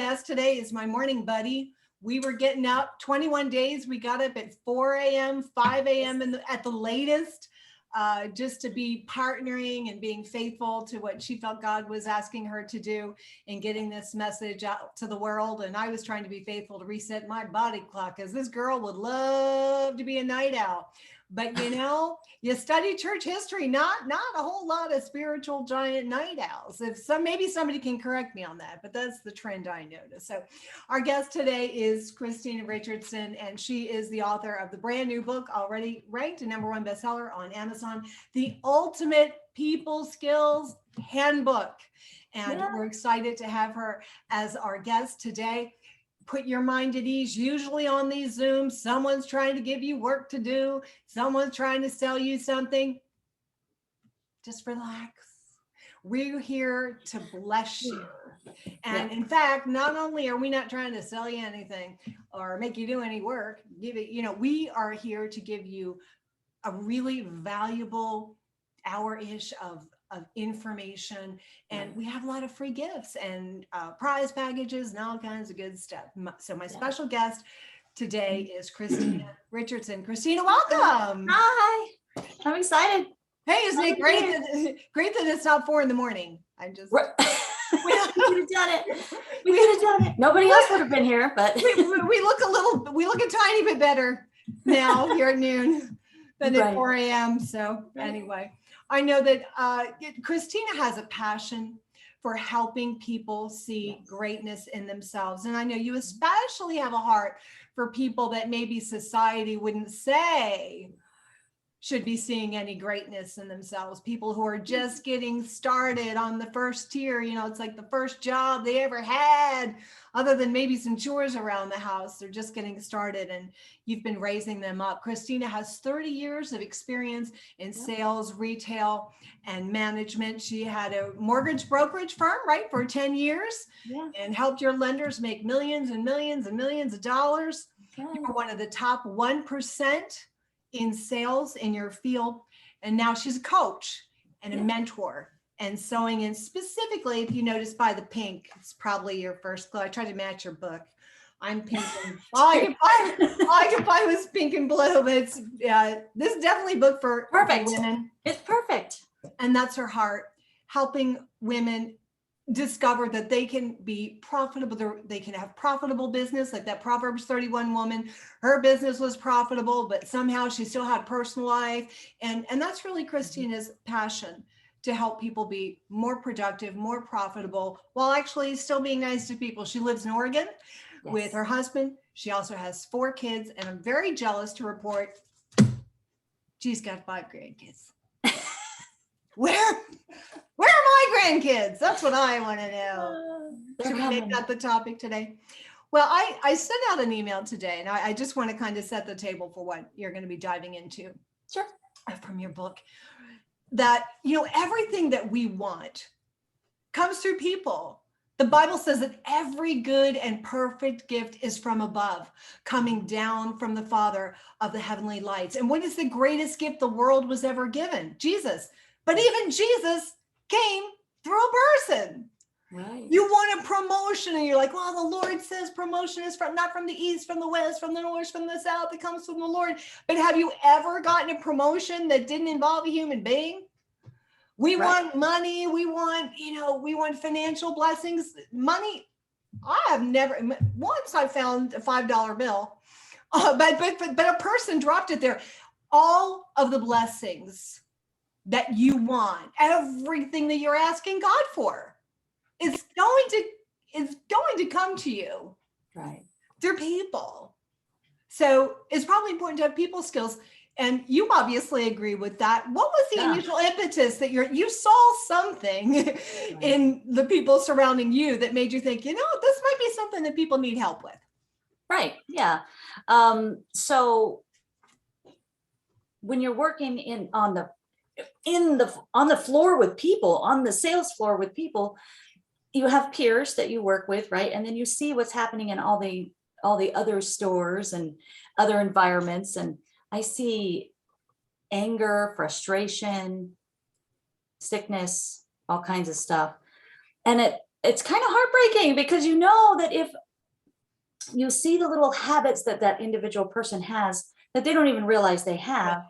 guest today is my morning buddy. We were getting up 21 days. We got up at 4 a.m., 5 a.m. At the latest, just to be partnering and being faithful to what she felt God was asking her to do and getting this message out to the world. And I was trying to be faithful to reset my body clock because this girl would love to be a night owl. But you study church history, not a whole lot of spiritual giant night owls. Maybe somebody can correct me on that, but that's the trend I noticed. So our guest today is Christina Richardson, and she is the author of the brand new book, already ranked a #1 bestseller on Amazon, The Ultimate People Skills Handbook. And we're excited to have her as our guest today. Put your mind at ease. Usually on these Zooms, someone's trying to give you work to do. Someone's trying to sell you something. Just relax. We're here to bless you. And in fact, not only are we not trying to sell you anything or make you do any work, we are here to give you a really valuable hour-ish of information, and we have a lot of free gifts and prize packages and all kinds of good stuff. So my special guest today is Christina Richardson. Christina, welcome. Hi, I'm excited. Hey, isn't it great that it's not 4 a.m? I just we could have done it. We could have done it. Nobody else would have been here, but we look a tiny bit better now here at noon than at 4 a.m. So anyway, I know that Christina has a passion for helping people see greatness in themselves. And I know you especially have a heart for people that maybe society wouldn't say should be seeing any greatness in themselves. People who are just getting started on the first tier, it's like the first job they ever had, other than maybe some chores around the house. They're just getting started, and you've been raising them up. Christina has 30 years of experience in sales, retail, and management. She had a mortgage brokerage firm, right, for 10 years and helped your lenders make millions and millions and millions of dollars. You were one of the top 1% in sales in your field. And now she's a coach and a mentor and sewing in. Specifically, if you notice by the pink, it's probably your first clue. I tried to match your book. I'm pink. And all I could find was pink and blue, but it's this is definitely a book for women. It's perfect. And that's her heart, helping women discover that they can be profitable. They can have profitable business, like that Proverbs 31 woman. Her business was profitable, but somehow she still had personal life. And that's really Christina's passion, to help people be more productive, more profitable, while actually still being nice to people. She lives in Oregon with her husband. She also has 4 kids, and I'm very jealous to report she's got 5 grandkids. Where are my grandkids? That's what I want to know. Should we make that the topic today? Well, I sent out an email today, and I just want to kind of set the table for what you're going to be diving into. Sure. From your book, that, everything that we want comes through people. The Bible says that every good and perfect gift is from above, coming down from the Father of the heavenly lights. And what is the greatest gift the world was ever given? Jesus. But even Jesus came through a person. Right. You want a promotion, and you're like, well, the Lord says promotion is not from the east, from the west, from the north, from the south. It comes from the Lord. But have you ever gotten a promotion that didn't involve a human being? We want money. We want financial blessings. Money. I have never. Once I found a $5 bill, but a person dropped it there. All of the blessings that you want, everything that you're asking God for, is going to come to you through people. So it's probably important to have people skills, and you obviously agree with that. What was the initial impetus that you saw something in the people surrounding you that made you think, this might be something that people need help with? Right. Yeah. So when you're working on the floor with people, on the sales floor with people, you have peers that you work with, right? And then you see what's happening in all the other stores and other environments. And I see anger, frustration, sickness, all kinds of stuff. And it's kind of heartbreaking, because you know that if you see the little habits that that individual person has that they don't even realize they have,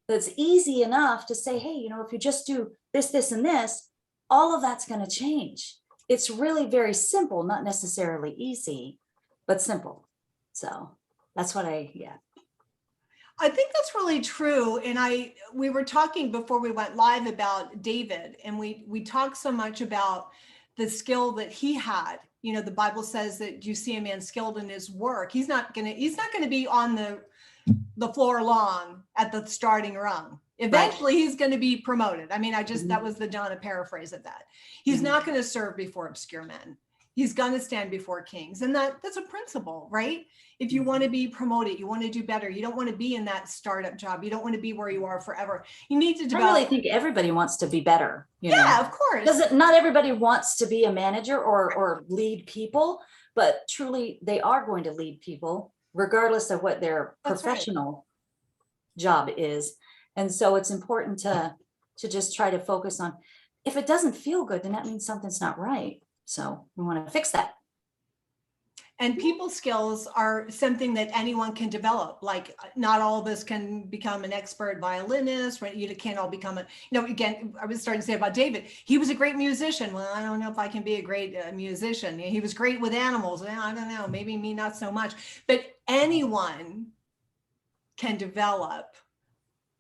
that's easy enough to say, hey, you know, if you just do this, this, and this, all of that's going to change. It's really very simple, not necessarily easy, but simple. So that's what yeah. I think that's really true. And we were talking before we went live about David, and we talked so much about the skill that he had. You know, the Bible says that you see a man skilled in his work. He's not gonna be on the floor long at the starting rung. Eventually he's going to be promoted. I mean, that was the Donna paraphrase of that. He's not going to serve before obscure men. He's going to stand before kings. And that's a principle, right? If you want to be promoted, you want to do better. You don't want to be in that startup job. You don't want to be where you are forever. You need to develop. I really think everybody wants to be better. You know? Of course. Because not everybody wants to be a manager or lead people, but truly they are going to lead people regardless of what their professional job is. And so it's important to just try to focus on, if it doesn't feel good, then that means something's not right. So we want to fix that. And people skills are something that anyone can develop. Like, not all of us can become an expert violinist, right? You can't all become again, I was starting to say about David, he was a great musician. Well, I don't know if I can be a great musician. He was great with animals. Well, I don't know, maybe me not so much, but anyone can develop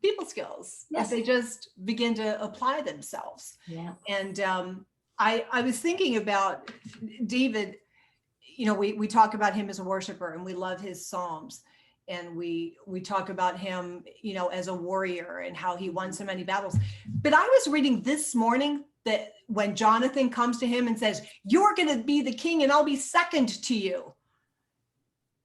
people skills if they just begin to apply themselves. Yeah. And I was thinking about David. You know, we talk about him as a worshiper, and we love his Psalms, and we talk about him, you know, as a warrior and how he won so many battles. But I was reading this morning that when Jonathan comes to him and says, "You're going to be the king and I'll be second to you."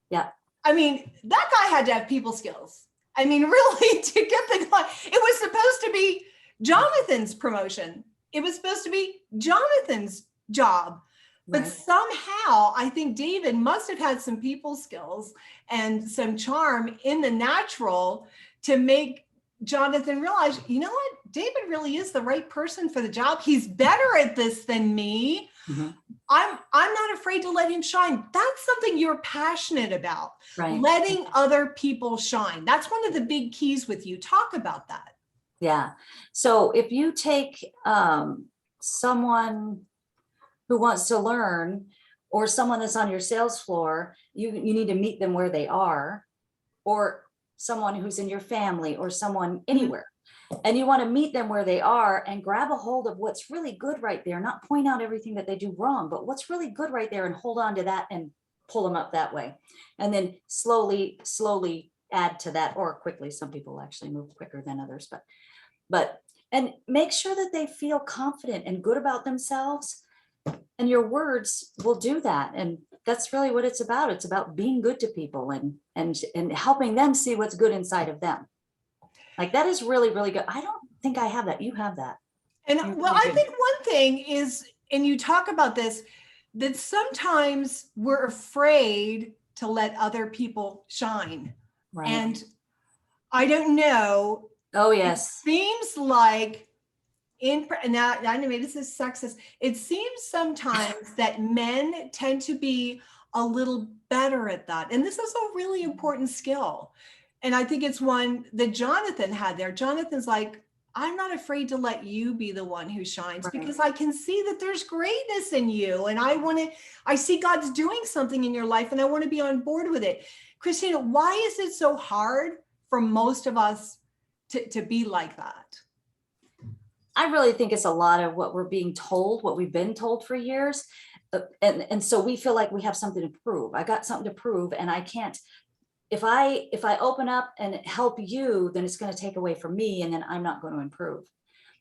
Yeah. I mean, that guy had to have people skills. I mean, really, to get the guy, it was supposed to be Jonathan's promotion. It was supposed to be Jonathan's job. But somehow I think David must have had some people skills and some charm in the natural to make Jonathan realize, you know what, David really is the right person for the job. He's better at this than me. Mm-hmm. I'm not afraid to let him shine. That's something you're passionate about, letting other people shine. That's one of the big keys with you. Talk about that. Yeah. So if you take someone who wants to learn, or someone that's on your sales floor, you need to meet them where they are, or someone who's in your family, or someone anywhere. And you want to meet them where they are and grab a hold of what's really good right there, not point out everything that they do wrong, but what's really good right there, and hold on to that and pull them up that way. And then slowly add to that, or quickly. Some people actually move quicker than others, but and make sure that they feel confident and good about themselves. And your words will do that. And that's really what it's about. It's about being good to people and helping them see what's good inside of them. Like, that is really, really good. I don't think I have that. You have that. And well, I think one thing is, and you talk about this, that sometimes we're afraid to let other people shine. Right. And I don't know. Oh, yes. It seems like now, I know maybe this is sexist. It seems sometimes that men tend to be a little better at that. And this is a really important skill. And I think it's one that Jonathan had there. Jonathan's like, I'm not afraid to let you be the one who shines, because I can see that there's greatness in you. And I see God's doing something in your life, and I want to be on board with it. Christina, why is it so hard for most of us to be like that? I really think it's a lot of what we're being told, what we've been told for years. And so we feel like we have something to prove. I got something to prove, and I can't, if I open up and help you, then it's going to take away from me, and then I'm not going to improve.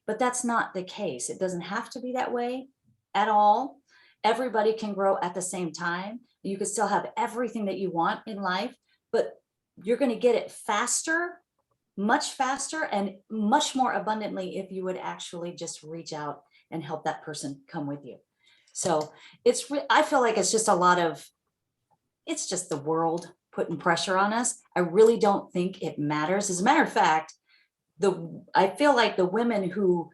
But that's not the case. It doesn't have to be that way at all. Everybody can grow at the same time. You can still have everything that you want in life, but you're going to get it faster, much faster, and much more abundantly if you would actually just reach out and help that person come with you. So I feel like it's just it's just the world putting pressure on us. I really don't think it matters. As a matter of fact, I feel like the women who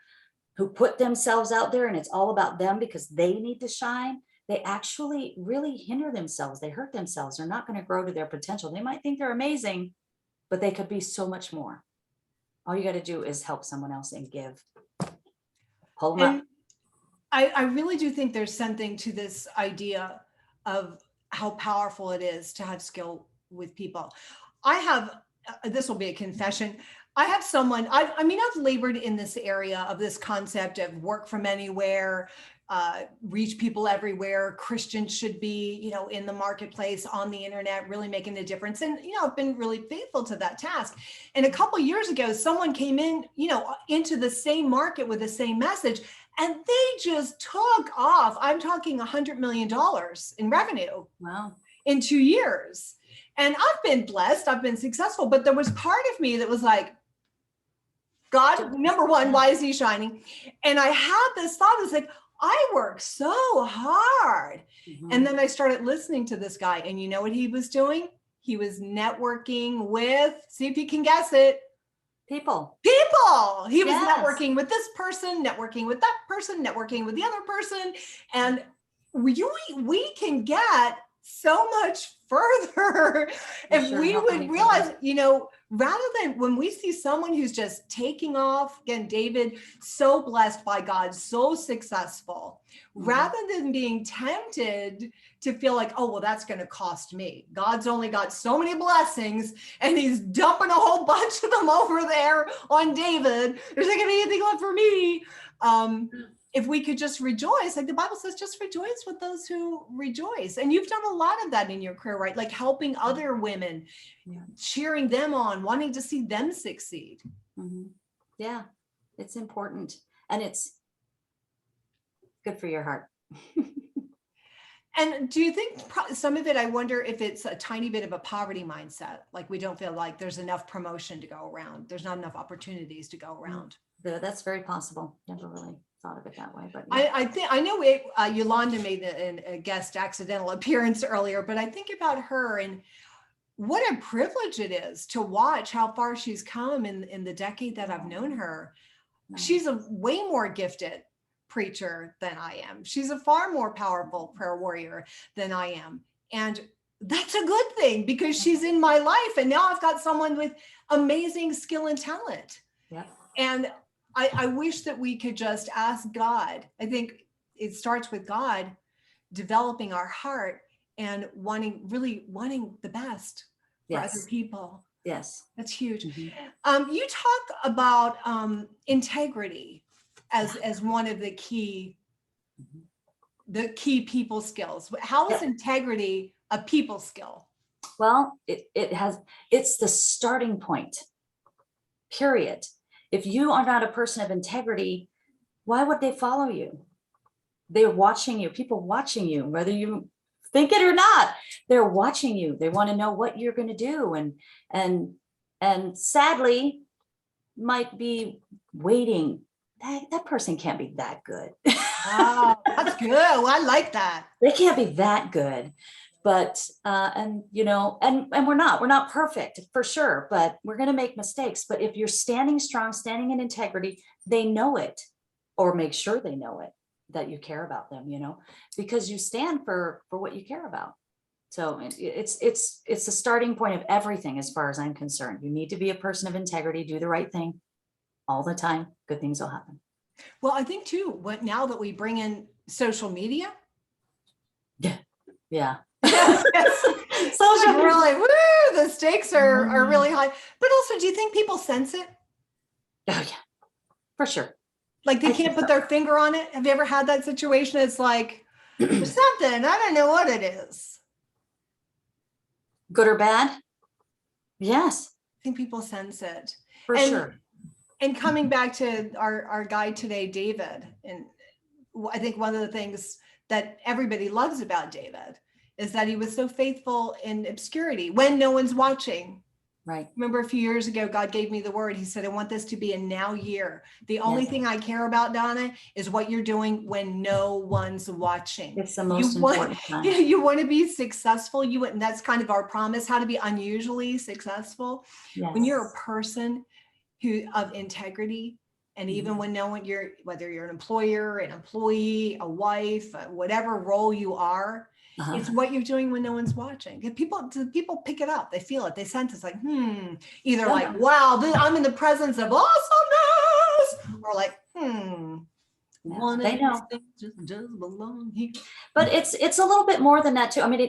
who put themselves out there and it's all about them because they need to shine, they actually really hinder themselves. They hurt themselves. They're not going to grow to their potential. They might think they're amazing, but they could be so much more. All you got to do is help someone else and give. Pull them up. I really do think there's something to this idea of how powerful it is to have skill with people. I have, this will be a confession. I have someone, I mean, I've labored in this area of this concept of work from anywhere, reach people everywhere. Christians should be, you know, in the marketplace, on the internet, really making a difference. And, you know, I've been really faithful to that task. And a couple of years ago, someone came in, you know, into the same market with the same message, and they just took off. I'm talking $100 million in revenue. Wow. In 2 years. And I've been blessed, I've been successful, but there was part of me that was like, God, number one, why is he shining? And I had this thought, it's like, I work so hard. Mm-hmm. And then I started listening to this guy, and you know what he was doing? He was networking with, see if you can guess it. People. He was networking with this person, networking with that person, networking with the other person. And we can get so much further if we would realize, you know, rather than when we see someone who's just taking off, again, David, so blessed by God, so successful, rather than being tempted to feel like, oh, well, that's going to cost me. God's only got so many blessings and he's dumping a whole bunch of them over there on David. There's not going to be anything left for me. If we could just rejoice, like the Bible says, just rejoice with those who rejoice. And you've done a lot of that in your career, right? Like helping other women, cheering them on, wanting to see them succeed. Mm-hmm. Yeah, it's important. And it's good for your heart. And do you think some of it, I wonder if it's a tiny bit of a poverty mindset, like we don't feel like there's enough promotion to go around. There's not enough opportunities to go around. That's very possible. Never really thought of it that way, but yeah. I know Yolanda made a guest accidental appearance earlier, but I think about her and what a privilege it is to watch how far she's come in the decade that I've known her. Nice. She's a way more gifted preacher than I am. She's a far more powerful prayer warrior than I am. And that's a good thing because she's in my life. And now I've got someone with amazing skill and talent. Yeah. And I wish that we could just ask God. I think it starts with God developing our heart and really wanting the best for other people. Yes. That's huge. Mm-hmm. You talk about integrity as one of the key people skills. How is integrity a people skill? Well, it's the starting point, period. If you are not a person of integrity, why would they follow you? They're watching you, people watching you, whether you think it or not, they're watching you. They want to know what you're going to do. And sadly might be waiting. That person can't be that good. Wow, that's good. Well, I like that. They can't be that good. But, and we're not perfect for sure, but we're going to make mistakes. But if you're standing strong, standing in integrity, they know it, or make sure they know it, that you care about them, because you stand for what you care about. So it's the starting point of everything as far as I'm concerned. You need to be a person of integrity, do the right thing all the time. Good things will happen. Well, I think too, now that we bring in social media. Yeah. Social really, the stakes are really high. But also, do you think people sense it? Oh yeah, for sure. Like they can't put their finger on it. Have you ever had that situation? It's like there's something, I don't know what it is. Good or bad? Yes. I think people sense it. For sure. And coming back to our guy today, David, and I think one of the things that everybody loves about David is that he was so faithful in obscurity when no one's watching. Right. Remember a few years ago, God gave me the word. He said, I want this to be a now year. The only thing I care about, Donna, is what you're doing when no one's watching. It's the most important time. You want to be successful. And that's kind of our promise, how to be unusually successful. Yes. When you're a person of integrity And even when no one, whether you're an employer, an employee, a wife, whatever role you are, it's what you're doing when no one's watching. People pick it up. They feel it. They sense it's like, either like, wow, I'm in the presence of awesomeness, or like, one of these things just does belong here. But it's a little bit more than that too. I mean,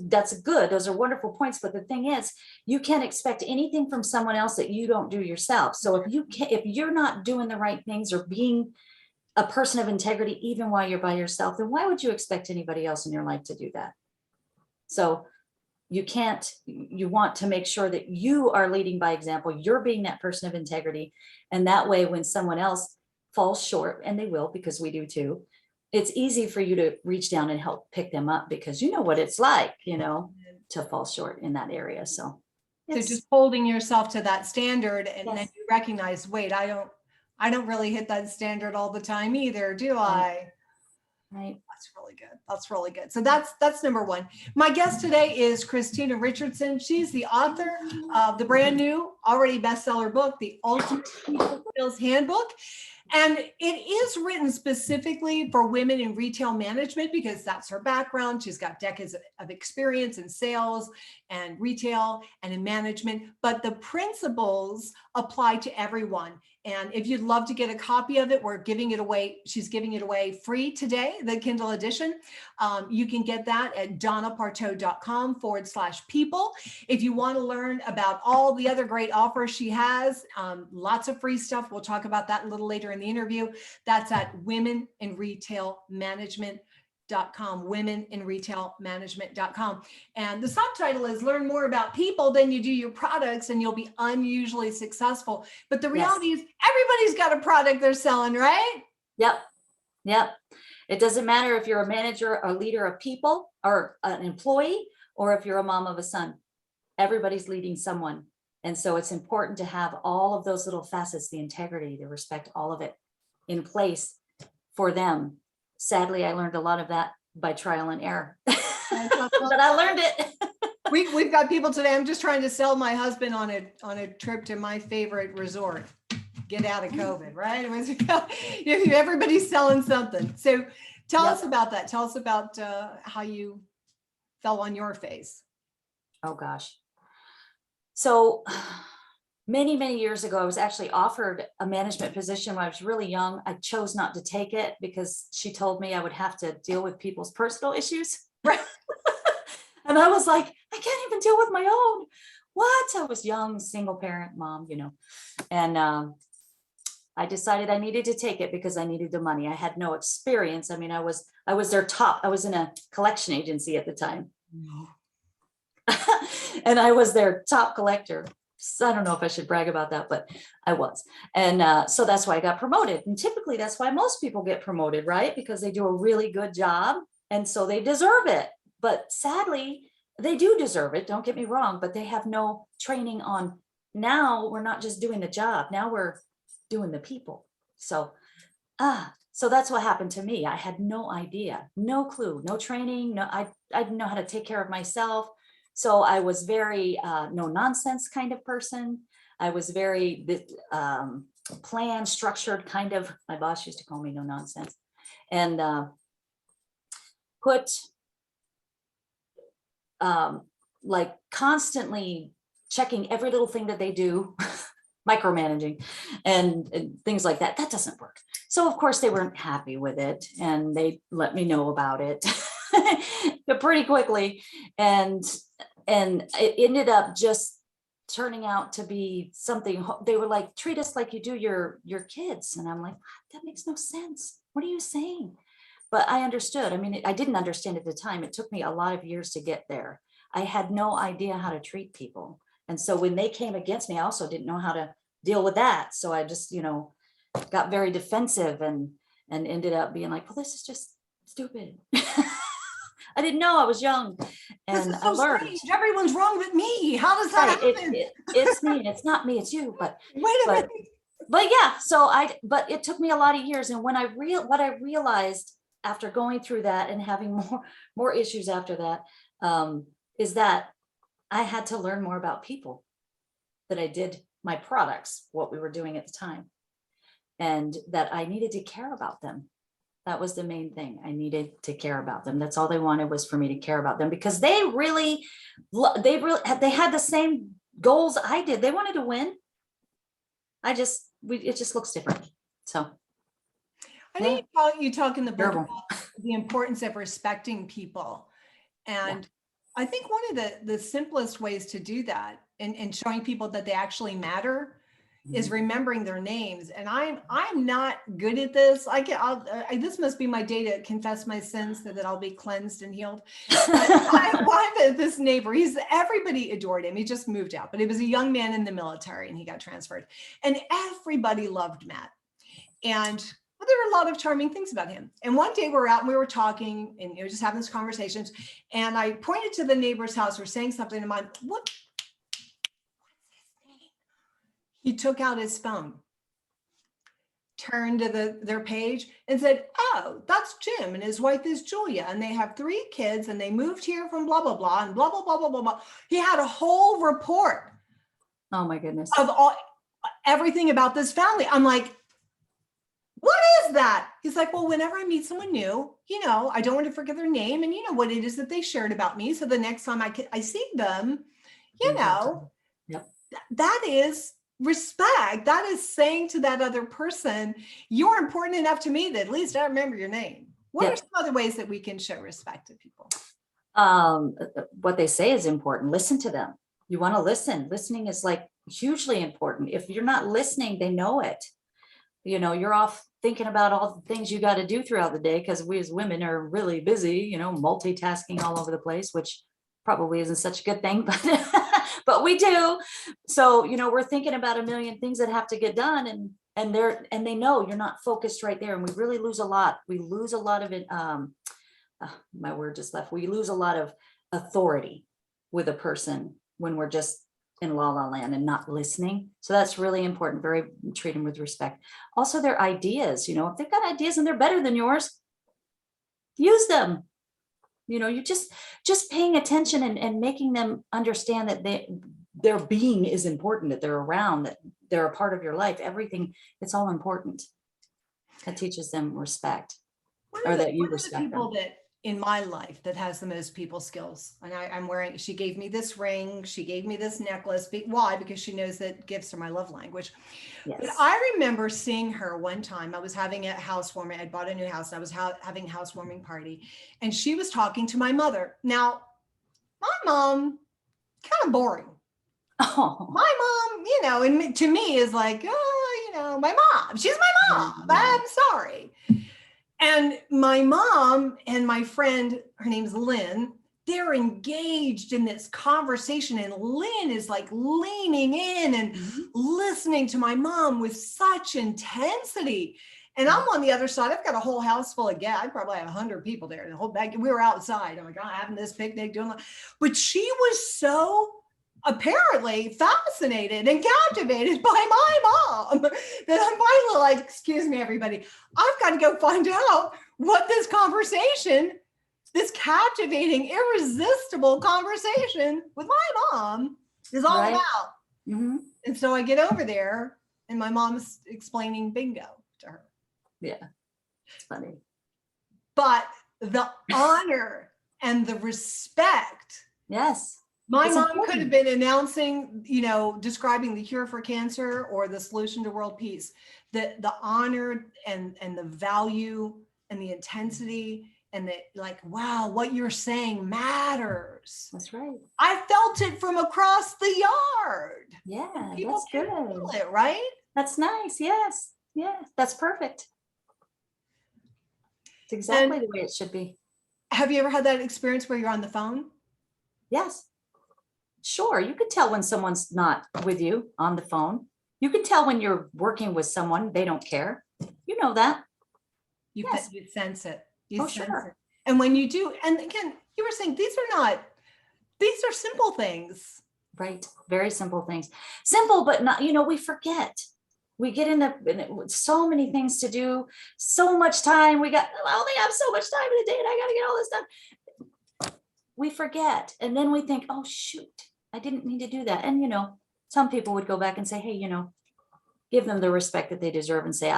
that's good. Those are wonderful points. But the thing is, you can't expect anything from someone else that you don't do yourself. So if you're not doing the right things or being a person of integrity, even while you're by yourself, then why would you expect anybody else in your life to do that? So you want to make sure that you are leading by example. You're being that person of integrity. And that way, when someone else falls short, and they will, because we do too, it's easy for you to reach down and help pick them up, because you know what it's like, to fall short in that area. So just holding yourself to that standard, and then you recognize, wait, I don't really hit that standard all the time either, do I? Right. That's really good. That's really good. So that's number one. My guest today is Christina Richardson. She's the author of the brand new, already bestseller book, The Ultimate People Skills Handbook. And it is written specifically for women in retail management, because that's her background. She's got decades of experience in sales and retail and in management, but the principles apply to everyone. And if you'd love to get a copy of it, we're giving it away. She's giving it away free today, the Kindle edition. You can get that at donnaparteau.com/people. If you want to learn about all the other great offers she has, lots of free stuff. We'll talk about that a little later in the interview. That's at womeninretailmanagement.com, womeninretailmanagement.com. And the subtitle is Learn More About People Than You Do Your Products, and You'll Be Unusually Successful. But the reality is, everybody's got a product they're selling, right? Yep. It doesn't matter if you're a manager or leader of people or an employee, or if you're a mom of a son. Everybody's leading someone. And so it's important to have all of those little facets, the integrity, the respect, all of it in place for them. Sadly, I learned a lot of that by trial and error, but I learned it. We've got people today. I'm just trying to sell my husband on a trip to my favorite resort. Get out of COVID, right? Everybody's selling something. So tell us about that. Tell us about how you fell on your face. Oh gosh. So many years ago, I was actually offered a management position when I was really young. I chose not to take it because she told me I would have to deal with people's personal issues. Right. And I was like, I can't even deal with my own. What? I was young, single parent mom, and I decided I needed to take it because I needed the money. I had no experience. I mean, I was their top. I was in a collection agency at the time. And I was their top collector. So I don't know if I should brag about that, but I was. And so that's why I got promoted. And typically that's why most people get promoted, right? Because they do a really good job. And so they deserve it. But sadly, they do deserve it. Don't get me wrong, but they have no training on. Now we're not just doing the job. Now we're doing the people. So that's what happened to me. I had no idea, no clue, no training. No, I didn't know how to take care of myself. So I was very no nonsense kind of person. I was very planned, structured kind of. My boss used to call me no nonsense, and put like constantly checking every little thing that they do, micromanaging and things like that. That doesn't work. So of course they weren't happy with it, and they let me know about it pretty quickly. And it ended up just turning out to be something. They were like, treat us like you do your kids. And I'm like, that makes no sense. What are you saying? But I understood. I mean, I didn't understand at the time. It took me a lot of years to get there. I had no idea how to treat people. And so when they came against me, I also didn't know how to deal with that. So I just, got very defensive and ended up being like, well, this is just stupid. I didn't know. I was young, and this is so I learned. Strange. Everyone's wrong with me. How does that happen? It's me. It's not me. It's you. But wait a minute. But yeah. So but it took me a lot of years, and when what I realized after going through that and having more issues after that, is that I had to learn more about people than I did my products, what we were doing at the time. and that I needed to care about them. That was the main thing. I needed to care about them. That's all they wanted, was for me to care about them, because they had the same goals I did. They wanted to win. It just looks different. So I think you talk in the book terrible. about the importance of respecting people. And I think one of the simplest ways to do that and showing people that they actually matter is remembering their names. And I'm not good at this. This must be my day to confess my sins so that I'll be cleansed and healed. I have this neighbor. Everybody adored him. He just moved out, but he was a young man in the military and he got transferred. And everybody loved Matt. And there were a lot of charming things about him. And one day we were out and we were talking and just having these conversations. And I pointed to the neighbor's house. We're saying something to mine. What's his name? He took out his phone, turned to their page and said, "Oh, that's Jim and his wife is Julia. And they have 3 kids and they moved here from blah, blah, blah, and blah, blah, blah, blah, blah, blah." He had a whole report. Oh my goodness. Of everything about this family. I'm like, what is that? He's like, well, whenever I meet someone new, I don't want to forget their name and what it is that they shared about me. So the next time I see them, Yep. That is respect. That is saying to that other person, you're important enough to me that at least I remember your name. What are some other ways that we can show respect to people? What they say is important. Listen to them. You want to listen. Listening is like hugely important. If you're not listening, they know it. You're off thinking about all the things you got to do throughout the day, because we as women are really busy, multitasking all over the place, which probably isn't such a good thing, but but we do. So, we're thinking about a million things that have to get done, and they know you're not focused right there. And we really lose a lot. We lose a lot of it. My word just left. We lose a lot of authority with a person when we're just in la la land and not listening. So that's really important. Treat them with respect. Also their ideas, if they've got ideas and they're better than yours, use them. You just paying attention and making them understand that their being is important, that they're around, that they're a part of your life. Everything, it's all important. That teaches them respect, or that you respect them. People that in my life that has the most people skills. And I'm wearing, she gave me this ring. She gave me this necklace. Why? Because she knows that gifts are my love language. Yes. But I remember seeing her one time. I was having a housewarming. I bought a new house. I was having a housewarming party. And she was talking to my mother. Now, my mom, kind of boring. Oh. My mom, and to me is like, my mom. She's my mom. I'm sorry. And my mom and my friend, her name's Lynn, they're engaged in this conversation. And Lynn is like leaning in and listening to my mom with such intensity. And I'm on the other side. I've got a whole house full of guests. I probably have 100 people there. The whole bag. We were outside. I'm like, having this picnic, doing that. But she was so apparently fascinated and captivated by my mom that I'm finally like, excuse me, everybody, I've got to go find out what this conversation, this captivating, irresistible conversation with my mom is all about. Mm-hmm. And so I get over there and my mom's explaining bingo to her. Yeah, it's funny. But the honor and the respect. Yes. My mom could have been announcing, describing the cure for cancer or the solution to world peace. The honor and the value and the intensity and wow, what you're saying matters. That's right. I felt it from across the yard. Yeah, people that's good. Feel it, right? That's nice. Yes. Yeah, that's perfect. It's exactly the way it should be. Have you ever had that experience where you're on the phone? Yes. Sure, you could tell when someone's not with you on the phone. You can tell when you're working with someone, they don't care. You know that. You sense it. You sense sure. it. And when you do, and again, you were saying these are simple things. Right. Very simple things. Simple, but not, we forget. We get in so many things to do, so much time. I only have so much time in a day and I got to get all this done. We forget. And then we think, oh, shoot. I didn't mean to do that. And, some people would go back and say, hey, give them the respect that they deserve and say,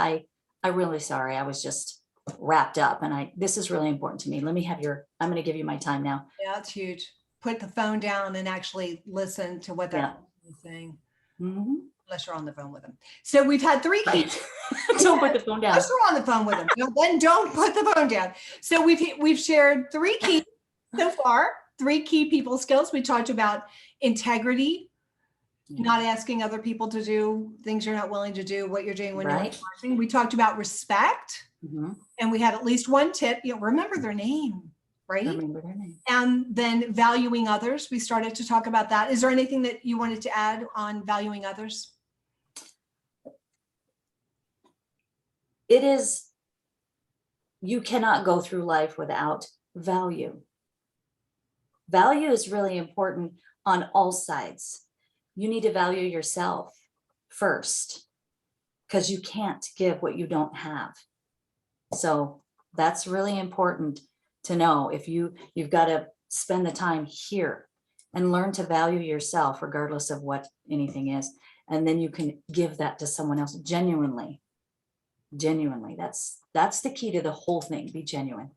I'm really sorry. I was just wrapped up and this is really important to me. Let me have I'm going to give you my time now. Yeah, that's huge. Put the phone down and actually listen to what that person is saying. Mm-hmm. Unless you're on the phone with them. So we've had 3 keys. Don't put the phone down. Unless you're on the phone with them. No, then don't put the phone down. So we've shared 3 keys so far, 3 key people skills. We talked about integrity, not asking other people to do things you're not willing to do, what you're doing when you're watching. We talked about respect, and we had at least 1 tip. Remember their name, right? Remember their name. And then valuing others. We started to talk about that. Is there anything that you wanted to add on valuing others? You cannot go through life without value. Value is really important on all sides. You need to value yourself first because you can't give what you don't have. So that's really important to know. If you've got to spend the time here and learn to value yourself regardless of what anything is. And then you can give that to someone else genuinely. That's the key to the whole thing. Be genuine.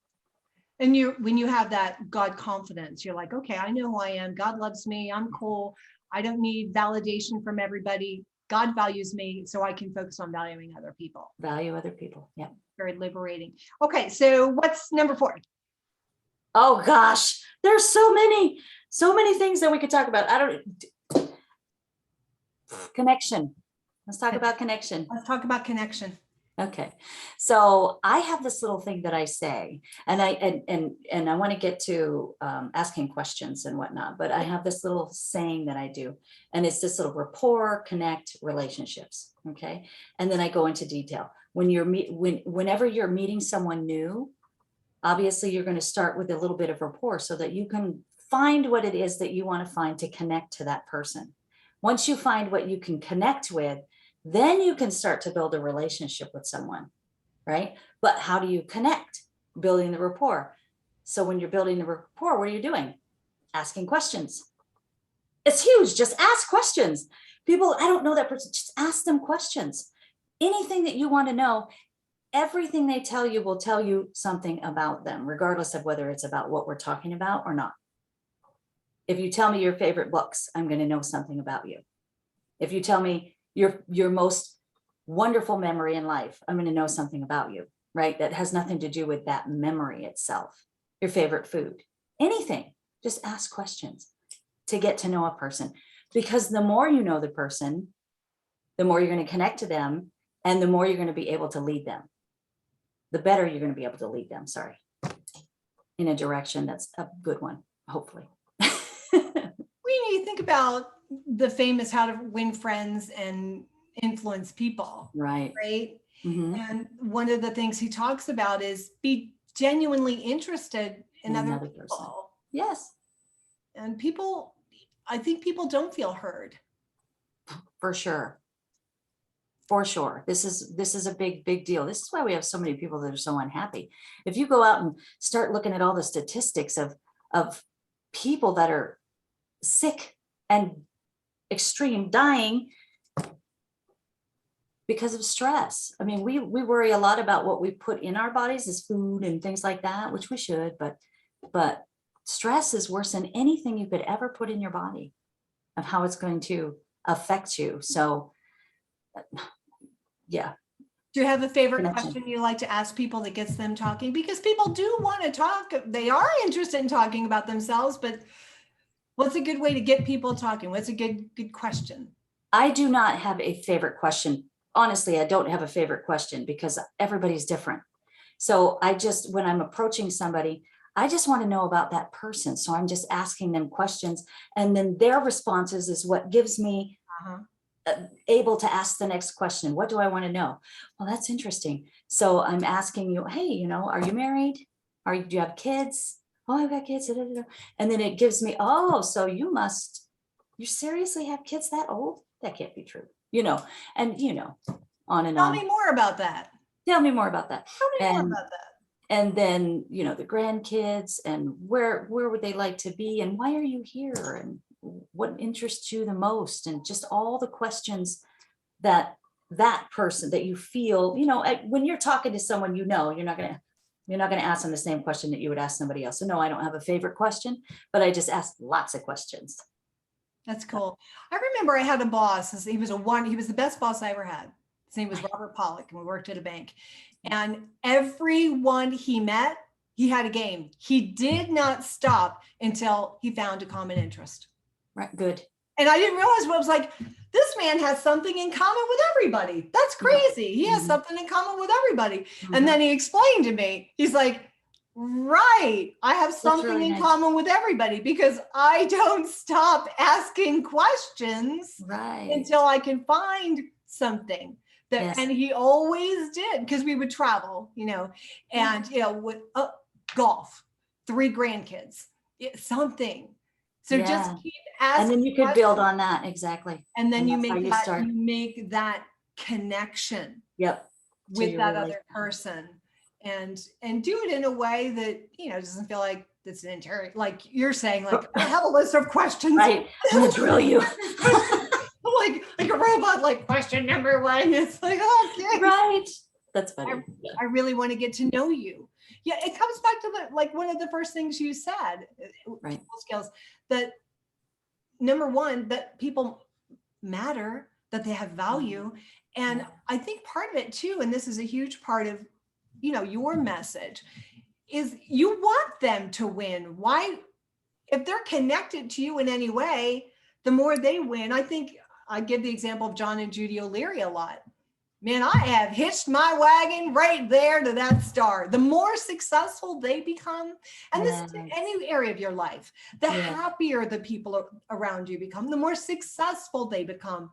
And when you have that God confidence, you're like, okay, I know who I am. God loves me. I'm cool. I don't need validation from everybody. God values me, so I can focus on valuing other people. Value other people. Yeah. Very liberating. Okay, so what's number 4? Oh gosh, there's so many things that we could talk about. Connection. Let's talk about connection. Let's talk about connection. Okay. So I have this little thing that I say, and I want to get to asking questions and whatnot, but I have this little saying that I do, and it's this little rapport, connect, relationships. Okay. And then I go into detail. Whenever you're meeting someone new, obviously you're going to start with a little bit of rapport so that you can find what it is that you want to find to connect to that person. Once you find what you can connect with, then you can start to build a relationship with someone, right? But how do you connect? Building the rapport. So when you're building the rapport, what are you doing? Asking questions. It's huge. Just ask questions. People, I don't know that person. Just ask them questions. Anything that you want to know, everything they tell you will tell you something about them, regardless of whether it's about what we're talking about or not. If you tell me your favorite books, I'm going to know something about you. If you tell me your most wonderful memory in life, I'm going to know something about you, right? That has nothing to do with that memory itself. Your favorite food, anything. Just ask questions to get to know a person, because the more you know the person, the more you're going to connect to them, and the more you're going to be able to lead them. The better you're going to be able to lead them, in a direction that's a good one, hopefully. When you think about the famous How to Win Friends and Influence People, right? Mm-hmm. And one of the things he talks about is be genuinely interested in other people. Person. Yes. And I think people don't feel heard. For sure. For sure. This is a big deal. This is why we have so many people that are so unhappy. If you go out and start looking at all the statistics of people that are sick and extreme dying because of stress. I mean, we worry a lot about what we put in our bodies as food and things like that, which we should, but stress is worse than anything you could ever put in your body of how it's going to affect you. So yeah. Do you have a favorite question you like to ask people that gets them talking? Because people do want to talk. They are interested in talking about themselves, but what's a good way to get people talking? What's a good question? I do not have a favorite question. Honestly, I don't have a favorite question because everybody's different. So when I'm approaching somebody, I just want to know about that person. So I'm just asking them questions, and then their responses is what gives me able to ask the next question. What do I want to know? Well, that's interesting. So I'm asking you, hey, are you married? Do you have kids? Oh, I've got kids. And then it gives me, so you seriously have kids that old? That can't be true. And on and on. Tell me more about that. Tell me more about that. Tell me more about that. And then, the grandkids, and where would they like to be, and why are you here, and what interests you the most, and just all the questions that that person that you feel, when you're talking to someone, you're not going to ask them the same question that you would ask somebody else. So no, I don't have a favorite question, but I just ask lots of questions. That's cool. I remember I had a boss. He was the best boss I ever had. His name was Robert Pollock, and we worked at a bank. And everyone he met, he had a game. He did not stop until he found a common interest. Right. Good. And I didn't realize what it was like. This man has something in common with everybody. That's crazy. He has something in common with everybody. And then he explained to me, he's like, right, I have something really in common with everybody because I don't stop asking questions until I can find something. And he always did, because we would travel, and with golf, 3 grandkids, something. So just keep asking. And then you could build on that. Exactly. And then you make that connection with that other person, and do it in a way that, doesn't feel like it's an like you're saying, like, I have a list of questions. Right. I'm gonna drill you. like a robot, like question number 1. It's like, okay. Right. That's funny. I really want to get to know you. Yeah, it comes back to one of the first things you said, people skills, that number 1, that people matter, that they have value. And I think part of it too, and this is a huge part of, your message, is you want them to win. Why? If they're connected to you in any way, the more they win. I think I give the example of John and Judy O'Leary a lot. Man, I have hitched my wagon right there to that star. The more successful they become, and this is in any area of your life, the happier the people around you become, the more successful they become.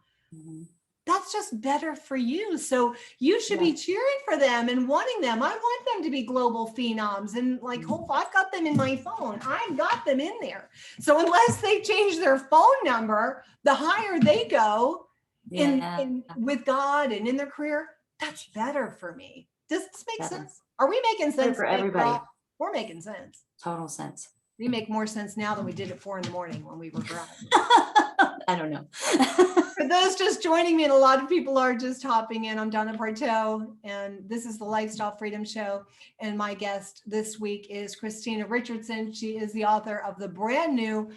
That's just better for you. So you should be cheering for them and wanting them. I want them to be global phenoms, and I've got them in my phone. I've got them in there. So unless they change their phone number, the higher they go, in with God and in their career, that's better for me. Does this make sense? Are we making sense for everybody? We're making sense. Total sense. We make more sense now than we did at 4 a.m. when we were driving. I don't know. For those just joining me, and a lot of people are just hopping in, I'm Donna Parteau, and this is the Lifestyle Freedom Show. And my guest this week is Christina Richardson. She is the author of the brand new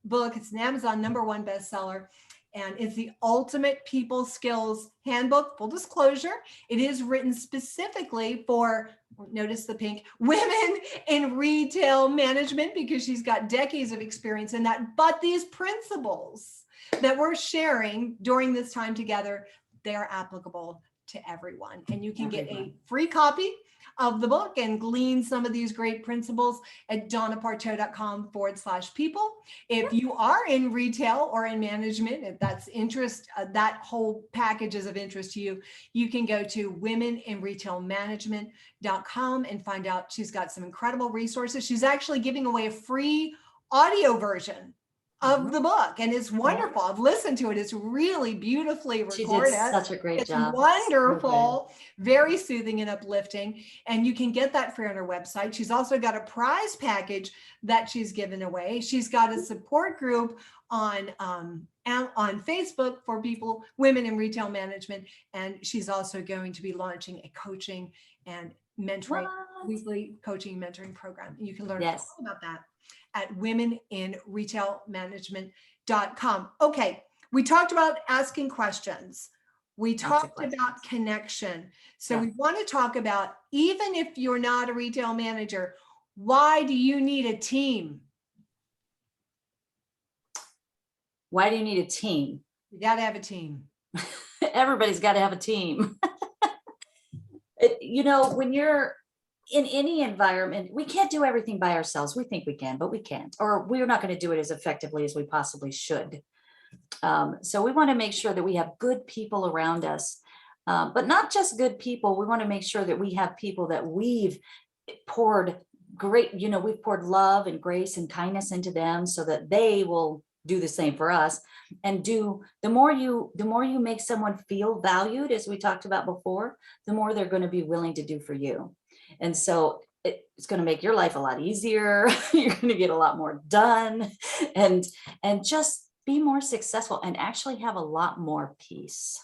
book. It's an Amazon #1 bestseller. And it's the Ultimate People Skills Handbook. Full disclosure, it is written specifically for, notice the pink, women in retail management, because she's got decades of experience in that. But these principles that we're sharing during this time together, they're applicable to everyone. And you can get a free copy of the book and glean some of these great principles at donnaparteau.com/people. If you are in retail or in management, if that's interest, that whole package is of interest to you, you can go to womeninretailmanagement.com and find out. She's got some incredible resources. She's actually giving away a free audio version of the book, and it's wonderful. I've listened to it. It's really beautifully recorded. She did such a great job. It's wonderful, very soothing and uplifting, and you can get that free on her website. She's also got a prize package that she's given away. She's got a support group on Facebook for people, women in retail management, and she's also going to be launching a coaching and mentoring, weekly coaching mentoring program. You can learn all about that at womeninretailmanagement.com. Okay, we talked about asking questions. We talked about connection. So we want to talk about, even if you're not a retail manager, why do you need a team? Why do you need a team? You got to have a team. Everybody's got to have a team. When you're in any environment, we can't do everything by ourselves. We think we can, but we can't, or we're not going to do it as effectively as we possibly should. So we want to make sure that we have good people around us, but not just good people. We want to make sure that we have people that we've poured we've poured love and grace and kindness into them, so that they will do the same for us. And the more you make someone feel valued, as we talked about before, the more they're going to be willing to do for you. And so it's going to make your life a lot easier. You're going to get a lot more done, and just be more successful, and actually have a lot more peace.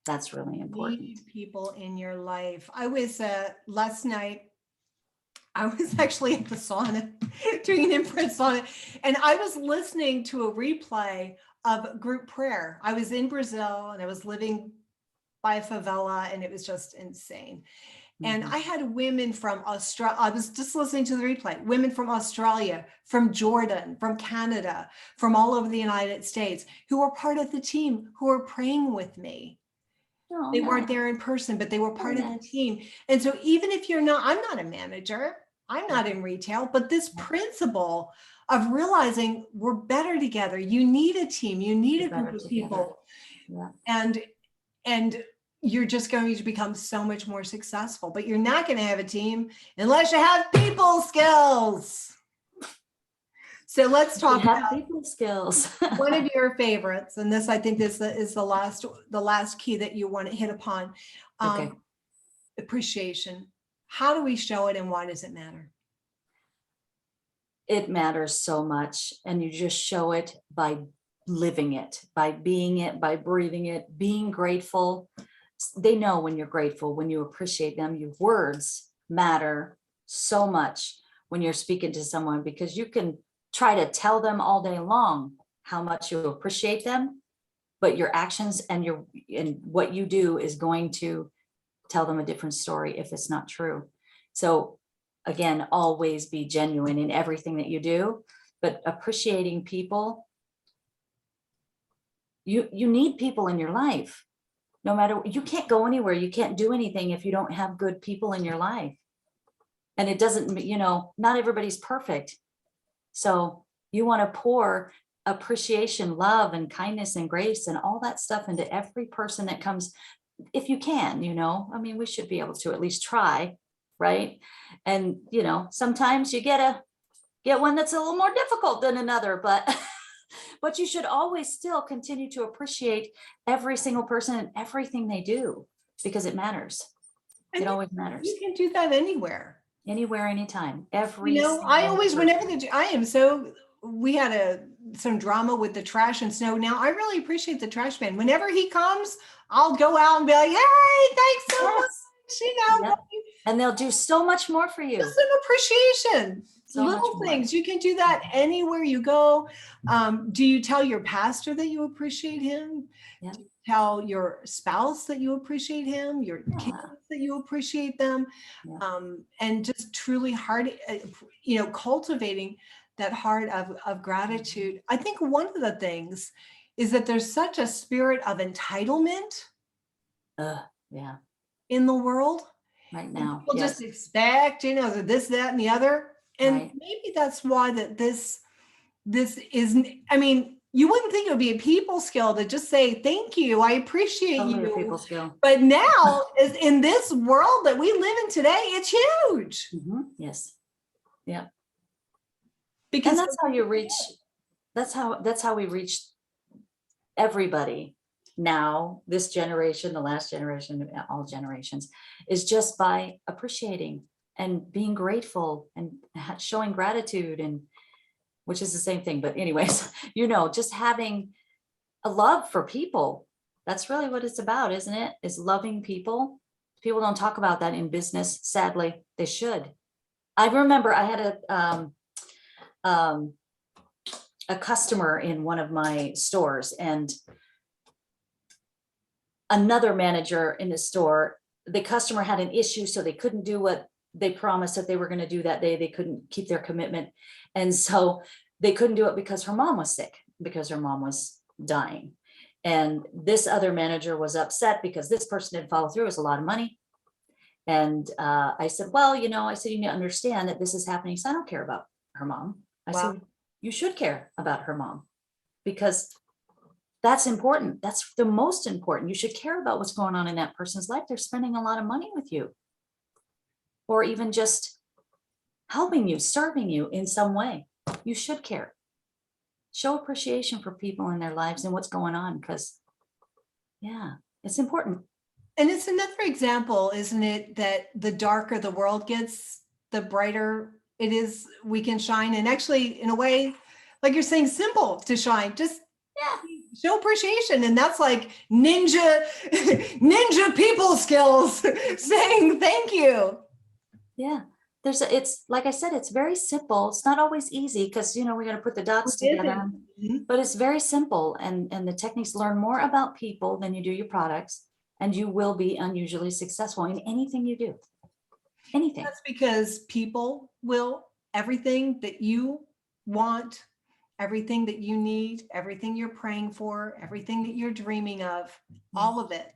That's really important. Need people in your life. I was last night, I was actually at the sauna doing an infrared sauna, and I was listening to a replay of group prayer. I was in Brazil and I was living by a favela, and it was just insane. And I had women from Australia. I was just listening to the replay. Women from Australia, from Jordan, from Canada, from all over the United States, who were part of the team, who were praying with me. Oh, They nice. weren't there in person, but they were part of the Nice. team. And so even if you're not, I'm not a manager, I'm not in retail, but this principle of realizing we're better together. You need a team, you need We're a group better of together. people. Yeah. And you're just going to become so much more successful. But you're not going to have a team unless you have people skills. So let's talk about people skills. one of your favorites, and this I think this is the last key that you want to hit upon. Okay. Appreciation. How do we show it, and why does it matter? It matters so much, and you just show it by living it, by being it, by breathing it, being grateful. They know when you're grateful, when you appreciate them. Your words matter so much when you're speaking to someone, because you can try to tell them all day long how much you appreciate them, but your actions and what you do is going to tell them a different story if it's not true. So again, always be genuine in everything that you do, but appreciating people. You need people in your life. No matter, you can't go anywhere, you can't do anything if you don't have good people in your life. And it doesn't, not everybody's perfect. So you want to pour appreciation, love, and kindness and grace and all that stuff into every person that comes, if you can, we should be able to at least try, right? And, sometimes you get one that's a little more difficult than another, but but you should always still continue to appreciate every single person and everything they do, because it matters. And it always matters. You can do that anywhere. Anywhere, anytime. We had some drama with the trash and snow. Now I really appreciate the trash man. Whenever he comes, I'll go out and be like, hey, thanks so much. Yep. And they'll do so much more for you. Just an appreciation. So little things. You can do that anywhere you go. Do you tell your pastor that you appreciate him? Yeah. Do you tell your spouse that you appreciate him, your kids that you appreciate them? Yeah. And just truly cultivating that heart of gratitude. I think one of the things is that there's such a spirit of entitlement in the world right now. People just expect, this, that, and the other. And maybe that's why this isn't, you wouldn't think it would be a people skill to just say, thank you, I appreciate you. People skill. But now, in this world that we live in today, it's huge. Mm-hmm. Yes. Yeah. Because that's how you reach, that's how we reach everybody now, this generation, the last generation, all generations, is just by appreciating and being grateful and showing gratitude, and which is the same thing. But anyways, just having a love for people. That's really what it's about, isn't it? Is loving people. People don't talk about that in business. Sadly, they should. I remember I had a customer in one of my stores, and another manager in the store, the customer had an issue, so they couldn't do what they promised that they were going to do that day. They couldn't keep their commitment. And so they couldn't do it because her mom was sick, because her mom was dying. And this other manager was upset because this person didn't follow through. It was a lot of money. And I said, well, you need to understand that this is happening. So I don't care about her mom. I said, you should care about her mom, because that's important. That's the most important. You should care about what's going on in that person's life. They're spending a lot of money with you, or even just helping you, serving you in some way. You should care. Show appreciation for people in their lives and what's going on, because it's important. And it's another example, isn't it, that the darker the world gets, the brighter it is we can shine. And actually, in a way, like you're saying, simple to shine. Just show appreciation. And that's like ninja people skills saying thank you. Yeah. It's like I said, it's very simple. It's not always easy because, we got to put the dots together, but it's very simple. And the techniques learn more about people than you do your products, and you will be unusually successful in anything you do. Anything. That's because people will, everything that you want, everything that you need, everything you're praying for, everything that you're dreaming of, all of it,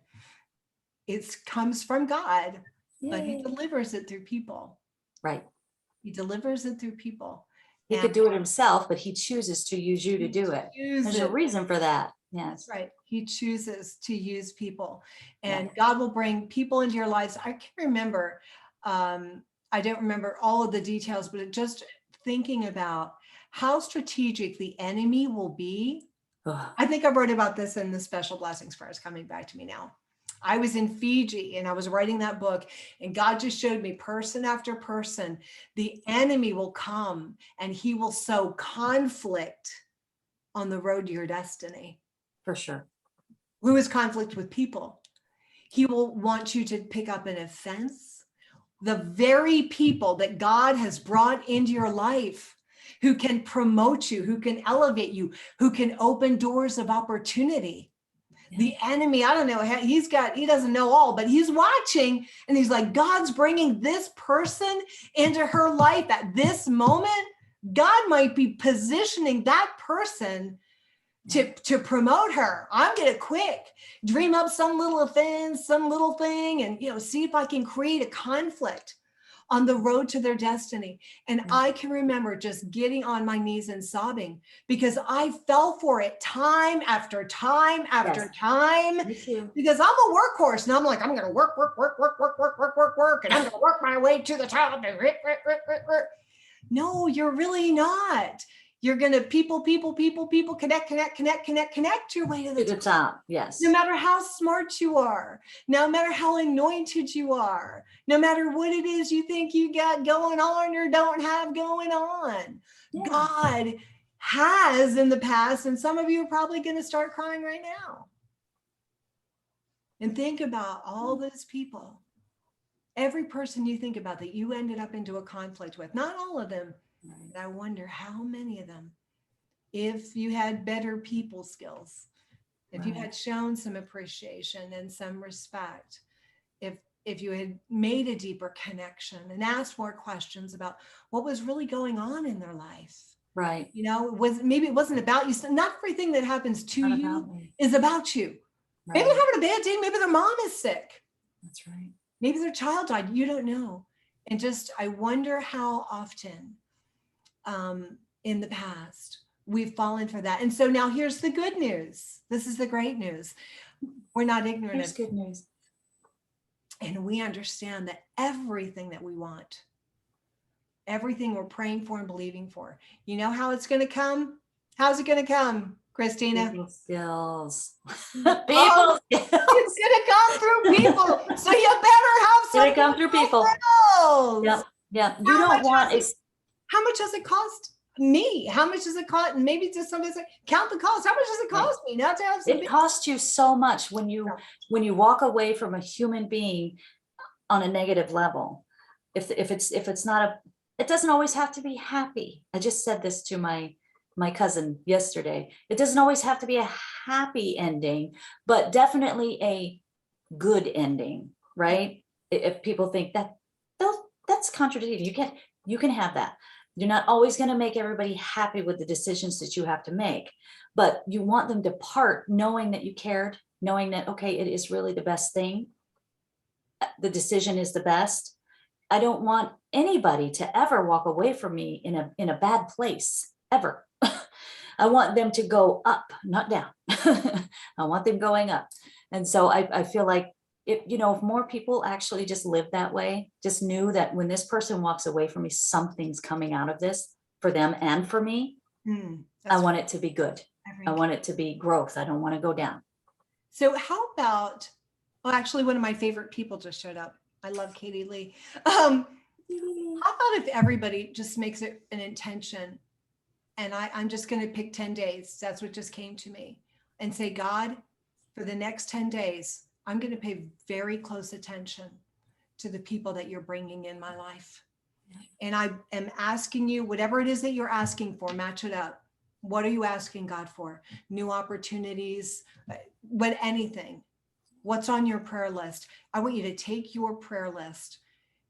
it comes from God, but he delivers it through people. Right. He delivers it through people. He could do it himself, but he chooses to use you to do it. There's a reason for that. Yes. Right. He chooses to use people, and God will bring people into your lives. I can remember, I don't remember all of the details, but just thinking about how strategic the enemy will be. I think I wrote about this in the Special Blessings Prayers, coming back to me now. I was in Fiji and I was writing that book, and God just showed me person after person. The enemy will come and he will sow conflict on the road to your destiny. For sure. Who is conflict with people? He will want you to pick up an offense. The very people that God has brought into your life, who can promote you, who can elevate you, who can open doors of opportunity. The enemy, I don't know, he doesn't know all, but he's watching, and he's like, God's bringing this person into her life at this moment. God might be positioning that person to promote her. I'm going to quick dream up some little offense, some little thing, and, see if I can create a conflict on the road to their destiny. And I can remember just getting on my knees and sobbing, because I fell for it time after time after time, because I'm a workhorse, and I'm like, I'm going to work, and I'm going to work my way to the top. No, you're really not. You're going to people, connect your way to the top. Yes. No matter how smart you are, no matter how anointed you are, no matter what it is you think you got going on or don't have going on, God has in the past, and some of you are probably going to start crying right now. And think about all those people, every person you think about that you ended up into a conflict with, not all of them. I wonder how many of them, if you had better people skills, if you had shown some appreciation and some respect, if you had made a deeper connection and asked more questions about what was really going on in their life. Right. Maybe it wasn't about you. Not everything that happens to you is about you. Right. Maybe they're having a bad day. Maybe their mom is sick. That's right. Maybe their child died. You don't know. And I wonder how often in the past we've fallen for that. And so now here's the good news. This is the great news. We're not ignorant. Here's good news. And we understand that everything that we want, everything we're praying for and believing for, you know how it's going to come? How's it going to come, Christina? People skills. People skills. It's going to come through people. So you better have some. It's going to come through people. Yep. Yeah. You don't want it. How much does it cost me? How much does it cost? And maybe just somebody say, count the cost. How much does it cost me now to have something? It costs you so much when you walk away from a human being on a negative level. If it's not it doesn't always have to be happy. I just said this to my cousin yesterday. It doesn't always have to be a happy ending, but definitely a good ending, right? If people think that's contradicting, you can have that. You're not always going to make everybody happy with the decisions that you have to make, but you want them to part knowing that you cared, knowing that, okay, it is really the best thing. The decision is the best. I don't want anybody to ever walk away from me in a bad place, ever. I want them to go up, not down. I want them going up. And so I feel like if more people actually just lived that way, just knew that when this person walks away from me, something's coming out of this for them and for me. I want it to be good. I want it to be growth. I don't want to go down. So how about, actually one of my favorite people just showed up. I love Katie Lee. How about if everybody just makes it an intention, and I'm just going to pick 10 days. That's what just came to me. and say, God, for the next 10 days, I'm going to pay very close attention to the people that you're bringing in my life. And I am asking you, whatever it is that you're asking for, match it up. What are you asking God for? New opportunities, but anything. What's on your prayer list? I want you to take your prayer list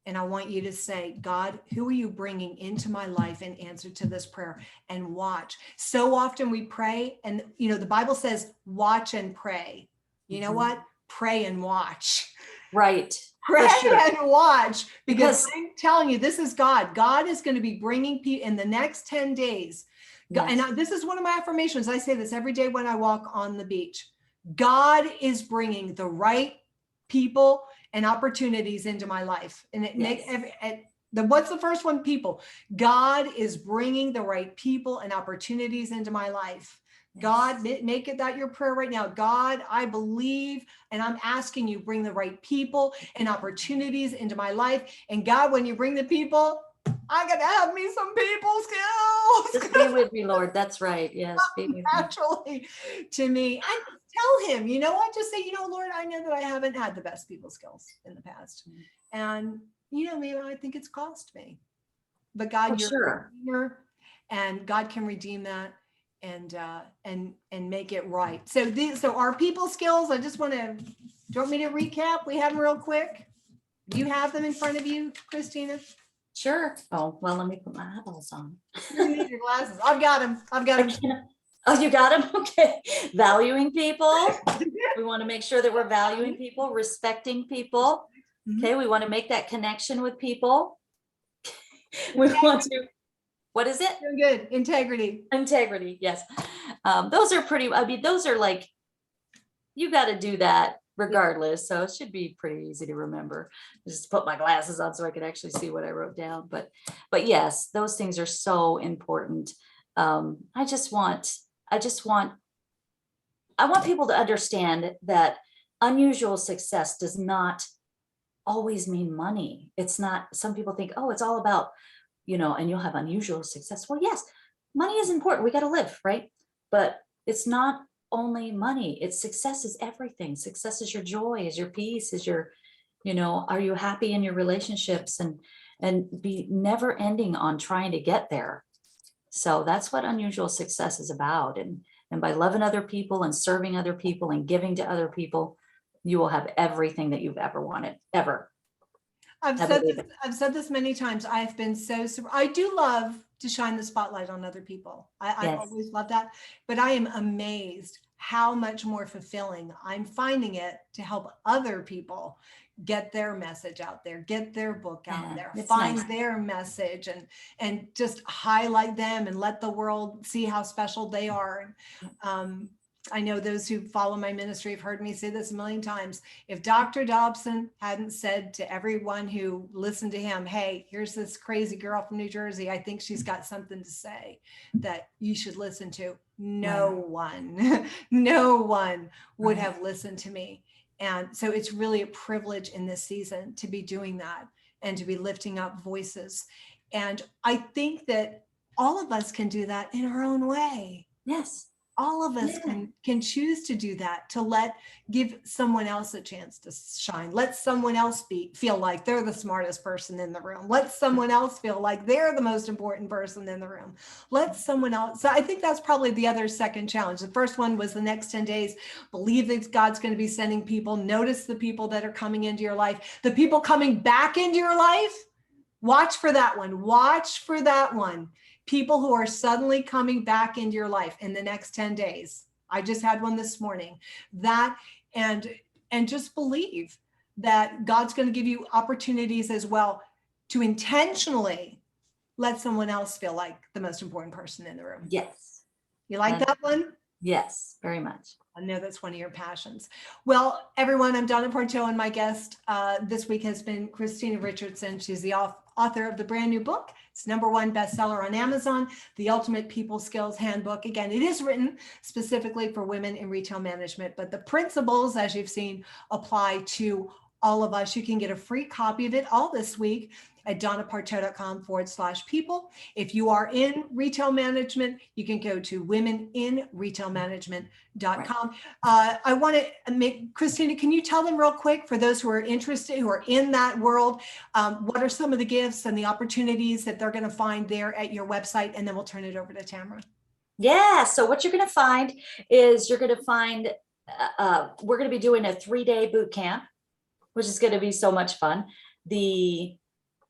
and I want you to say, God, who are you bringing into my life in answer to this prayer? And watch. So often we pray and, the Bible says, watch and pray. You know what? Pray and watch. Right. Pray sure. and watch, because I'm telling you, this is God. God is going to be bringing people in the next 10 days. God, and this is one of my affirmations. I say this every day when I walk on the beach. God is bringing the right people and opportunities into my life. And what's the first one? People. God is bringing the right people and opportunities into my life. God, make it that your prayer right now. God, I believe, and I'm asking you, bring the right people and opportunities into my life. And God, when you bring the people, I'm going to have me some people skills. Just be with me, Lord. That's right. Yes. Be with naturally to me. And tell him, you know what? Just say, Lord, I know that I haven't had the best people skills in the past. And, maybe I think it's cost me. But God, you're a redeemer, and God can redeem that and make it right. So our people skills, do you want me to recap? We have them real quick. You have them in front of you, Christina? Sure. Oh, well, let me put my eyeballs on. You need your glasses. I've got them. Oh, you got them? Okay. Valuing people. We want to make sure that we're valuing people, respecting people. Okay. We want to make that connection with people. We want to, what is it? You're good. Integrity. Yes. Those are those are like, you got to do that regardless. So it should be pretty easy to remember. Just put my glasses on so I can actually see what I wrote down. But yes, those things are so important. I want people to understand that unusual success does not always mean money. It's not, some people think, oh, it's all about, and you'll have unusual success. Well, yes, money is important. We got to live, right? But it's not only money. It's success is everything. Success is your joy, is your peace, is your, are you happy in your relationships, and be never ending on trying to get there. So that's what unusual success is about. And by loving other people and serving other people and giving to other people, you will have everything that you've ever wanted, ever. I've said this many times. I've been I do love to shine the spotlight on other people. I've always loved that, but I am amazed how much more fulfilling I'm finding it to help other people get their message out there, get their book out there, find their message, and just highlight them and let the world see how special they are. I know those who follow my ministry have heard me say this a million times. If Dr. Dobson hadn't said to everyone who listened to him, hey, here's this crazy girl from New Jersey, I think she's got something to say that you should listen to, no one would have listened to me. And so it's really a privilege in this season to be doing that and to be lifting up voices. And I think that all of us can do that in our own way. Yes. All of us can choose to do that, to give someone else a chance to shine. Let someone else feel like they're the smartest person in the room. Let someone else feel like they're the most important person in the room. Let someone else. So I think that's probably the other second challenge. The first one was the next 10 days. Believe that God's going to be sending people. Notice the people that are coming into your life. The people coming back into your life. Watch for that one. Watch for that one. People who are suddenly coming back into your life in the next 10 days. I just had one this morning. That and just believe that God's going to give you opportunities as well to intentionally let someone else feel like the most important person in the room. Yes. You like that one? Yes, very much. I know that's one of your passions. Well, everyone, I'm Donna Porto, and my guest this week has been Christina Richardson. She's the author of the brand new book. It's #1 bestseller on Amazon, The Ultimate People Skills Handbook. Again, it is written specifically for women in retail management, but the principles, as you've seen, apply to all of us. You can get a free copy of it all this week. at donnaparteau.com/people. If you are in retail management, you can go to womeninretailmanagement.com. I want to make, Christina, can you tell them real quick, for those who are interested, who are in that world, what are some of the gifts and the opportunities that they're going to find there at your website? And then we'll turn it over to Tamara. Yeah, so what you're going to find is we're going to be doing a 3-day boot camp, which is going to be so much fun. The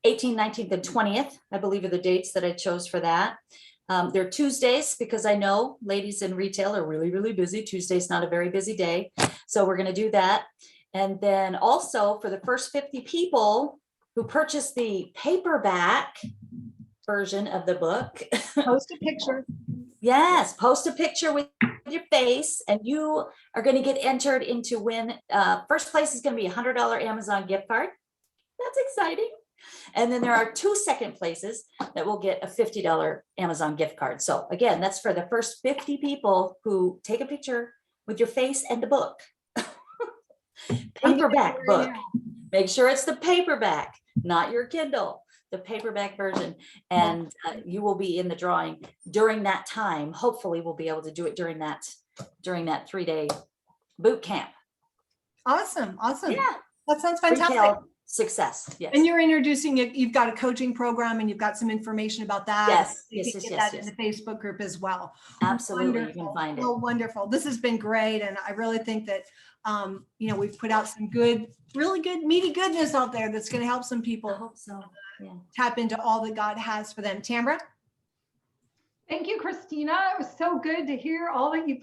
18th, 19th, and 20th, I believe, are the dates that I chose for that. They're Tuesdays because I know ladies in retail are really, really busy. Tuesday's not a very busy day. So we're going to do that. And then also for the first 50 people who purchase the paperback version of the book. Post a picture. Yes, post a picture with your face, and you are going to get entered into win. First place is going to be a $100 Amazon gift card. That's exciting. And then there are 2 second places that will get a $50 Amazon gift card. So again, that's for the first 50 people who take a picture with your face and the book. Paperback book. Make sure it's the paperback, not your Kindle, the paperback version. And you will be in the drawing during that time. Hopefully we'll be able to do it during that 3-day boot camp. Awesome. Awesome. Yeah. That sounds fantastic. Retail success. Yes. And you're introducing it. You've got a coaching program and you've got some information about that. Yes. You Yes. can Yes. get Yes. that in the Facebook group as well. Absolutely. Wonderful. You can find it. Well, wonderful. This has been great. And I really think that, we've put out some really good, meaty goodness out there that's going to help some I people hope so. Yeah. tap into all that God has for them. Tamara? Thank you, Christina. It was so good to hear all that you put